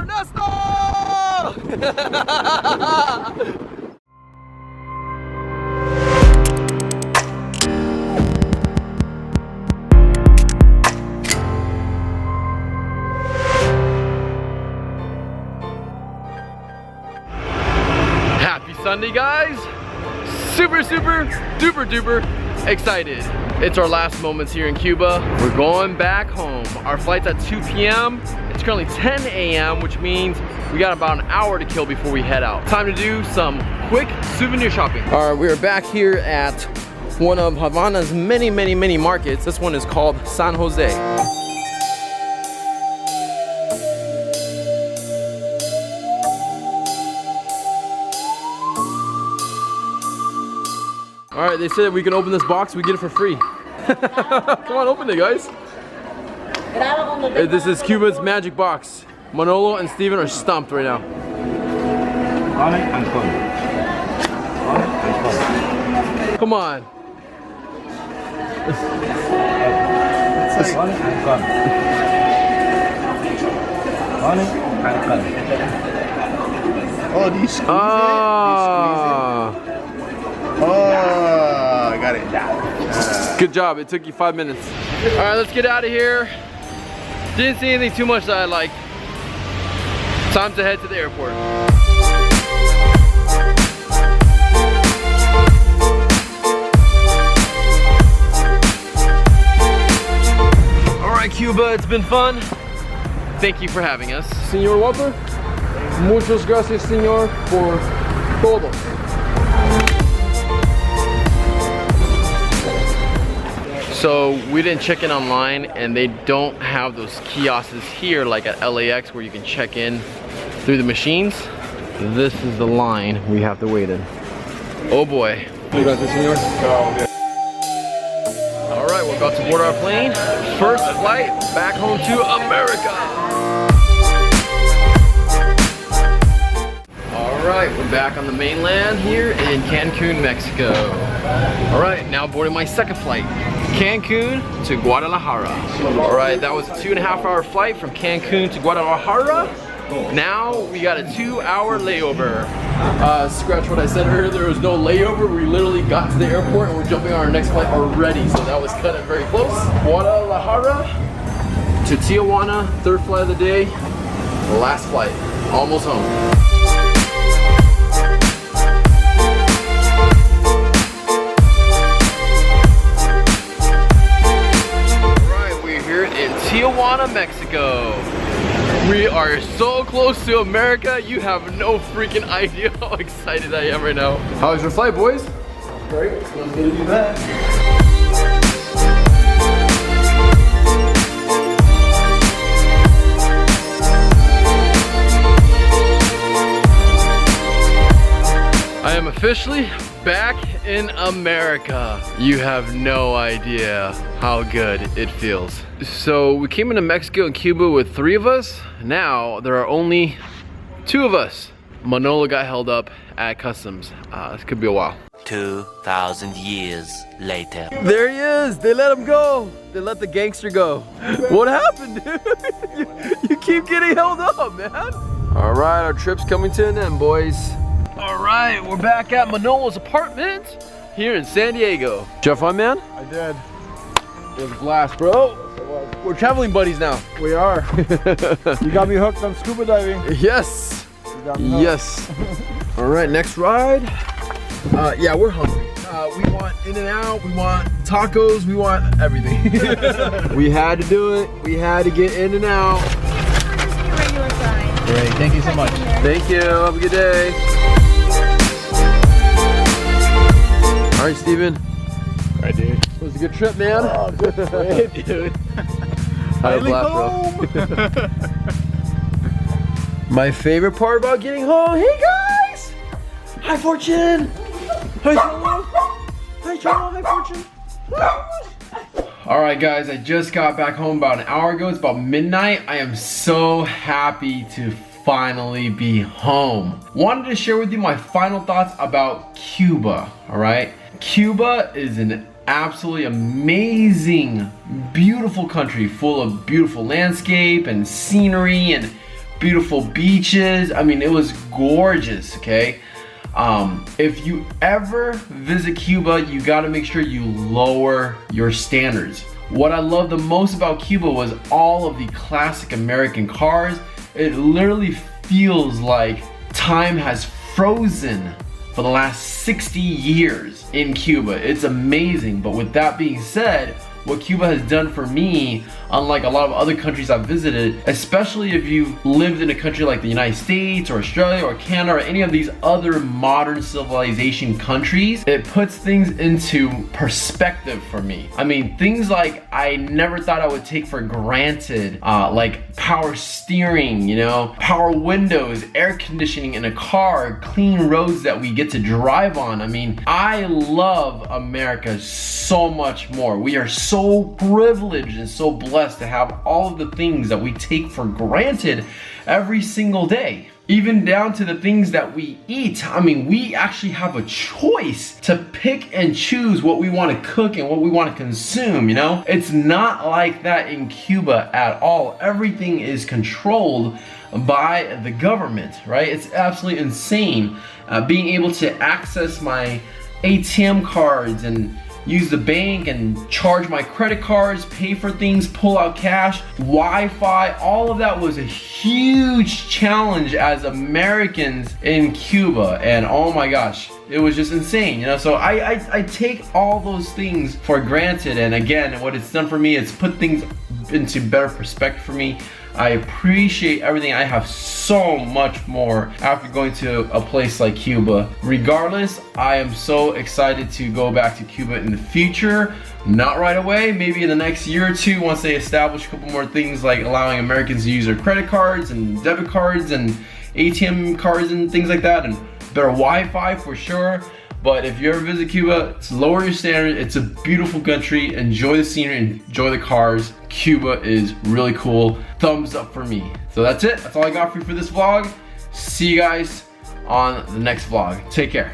Ernesto! Happy Sunday, guys! Super duper duper excited. It's our last moments here in Cuba. We're going back home. Our flight's at 2 p.m. It's currently 10 a.m., which means we got about an hour to kill before we head out. Time to do some quick souvenir shopping. All right, we are back here at one of Havana's many markets. This one is called San Jose. All right, they said we can open this box, we get it for free. Come on, open it, guys. This is Cuba's magic box. Manolo and Steven are stumped right now. Come on. Oh, these squeeze Oh, I got it. Good job, it took you 5 minutes. All right, let's get out of here. Didn't see anything too much that I liked. Time to head to the airport. All right, Cuba, it's been fun. Thank you for having us. Señor Walter, muchas gracias, señor, por todo. So we didn't check in online, and they don't have those kiosks here like at LAX where you can check in through the machines. This is the line we have to wait in. Oh boy. All right, we're about to board our plane. First flight back home to America. All right, we're back on the mainland here in Cancun, Mexico. All right, now boarding my second flight. Cancun to Guadalajara. All right, that was a 2.5-hour flight from Cancun to Guadalajara. Now we got a 2-hour layover. Scratch what I said earlier, there was no layover. We literally got to the airport and we're jumping on our next flight already. So that was kind of very close. Guadalajara to Tijuana, third flight of the day. Last flight, almost home. Tijuana, Mexico. We are so close to America, you have no freaking idea how excited I am right now. How was your flight, boys? Great, let's go do that. I am officially back in America. You have no idea how good it feels. So we came into Mexico and Cuba with 3 of us. Now there are only 2 of us. Manolo got held up at customs. This could be a while. 2,000 years later. There he is. They let him go. They let the gangster go. What happened, dude? You keep getting held up, man. All right, our trip's coming to an end, boys. All right, we're back at Manolo's apartment here in San Diego. Did you have fun, man? I did. It was a blast, bro. We're traveling buddies now. We are. You got me hooked on scuba diving. Yes. Yes. All right, next ride. Yeah, we're hungry. We want In-N-Out, we want tacos, we want everything. We had to do it. We had to get In-N-Out. Regular size. Great, thank you so much. Thank you, have a good day. All right, Steven. I did. It was a good trip, man. Oh, good trip, dude. I had a blast, bro. My favorite part about getting home. Hey guys! Hi, Fortune. Hi, Cholo. Hi, Cholo. Hi, Fortune. All right, guys. I just got back home about an hour ago. It's about midnight. I am so happy to finally be home. Wanted to share with you my final thoughts about Cuba. All right. Cuba is an absolutely amazing, beautiful country full of beautiful landscape and scenery and beautiful beaches. I mean, it was gorgeous, okay? If you ever visit Cuba, you gotta make sure you lower your standards. What I love the most about Cuba was all of the classic American cars. It literally feels like time has frozen for the last 60 years in Cuba. It's amazing. But with that being said, what Cuba has done for me, unlike a lot of other countries I've visited, especially if you've lived in a country like the United States or Australia or Canada or any of these other modern civilization countries, it puts things into perspective for me. I mean, things like I never thought I would take for granted, like power steering, you know, power windows, air conditioning in a car, clean roads that we get to drive on. I mean, I love America so much more. We are so privileged and so blessed to have all of the things that we take for granted every single day. Even down to the things that we eat. I mean, we actually have a choice to pick and choose what we want to cook and what we want to consume, you know? It's not like that in Cuba at all. Everything is controlled by the government, right? It's absolutely insane. Being able to access my ATM cards and use the bank and charge my credit cards, pay for things, pull out cash, Wi-Fi, all of that was a huge challenge as Americans in Cuba. And oh my gosh, it was just insane, you know? So I take all those things for granted. And again, what it's done for me, it's put things into better perspective for me. I appreciate everything. I have so much more after going to a place like Cuba. Regardless, I am so excited to go back to Cuba in the future. Not right away, maybe in the next year or two once they establish a couple more things like allowing Americans to use their credit cards and debit cards and ATM cards and things like that, and better Wi-Fi for sure. But if you ever visit Cuba, it's lower your standard. It's a beautiful country. Enjoy the scenery, enjoy the cars. Cuba is really cool. Thumbs up for me. So that's it. That's all I got for you for this vlog. See you guys on the next vlog. Take care.